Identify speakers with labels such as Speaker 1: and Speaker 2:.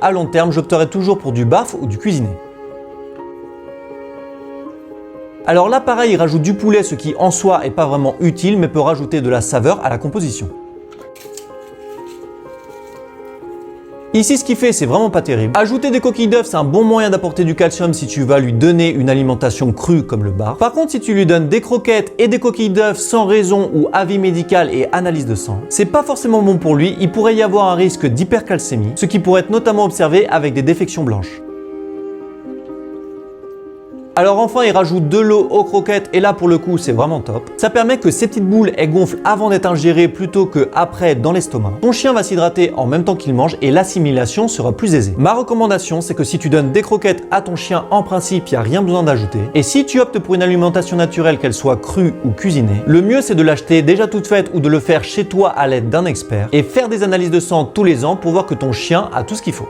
Speaker 1: À long terme, j'opterai toujours pour du barf ou du cuisiné. Alors là pareil, il rajoute du poulet, ce qui en soi est pas vraiment utile mais peut rajouter de la saveur à la composition. Ici, ce qu'il fait, c'est vraiment pas terrible. Ajouter des coquilles d'œufs, c'est un bon moyen d'apporter du calcium si tu vas lui donner une alimentation crue comme le bar. Par contre, si tu lui donnes des croquettes et des coquilles d'œufs sans raison ou avis médical et analyse de sang, c'est pas forcément bon pour lui. Il pourrait y avoir un risque d'hypercalcémie, ce qui pourrait être notamment observé avec des défections blanches. Alors enfin, il rajoute de l'eau aux croquettes et là pour le coup c'est vraiment top. Ça permet que ces petites boules elles gonflent avant d'être ingérées plutôt que après dans l'estomac. Ton chien va s'hydrater en même temps qu'il mange et l'assimilation sera plus aisée. Ma recommandation c'est que si tu donnes des croquettes à ton chien, en principe il n'y a rien besoin d'ajouter. Et si tu optes pour une alimentation naturelle, qu'elle soit crue ou cuisinée, le mieux c'est de l'acheter déjà toute faite ou de le faire chez toi à l'aide d'un expert et faire des analyses de sang tous les ans pour voir que ton chien a tout ce qu'il faut.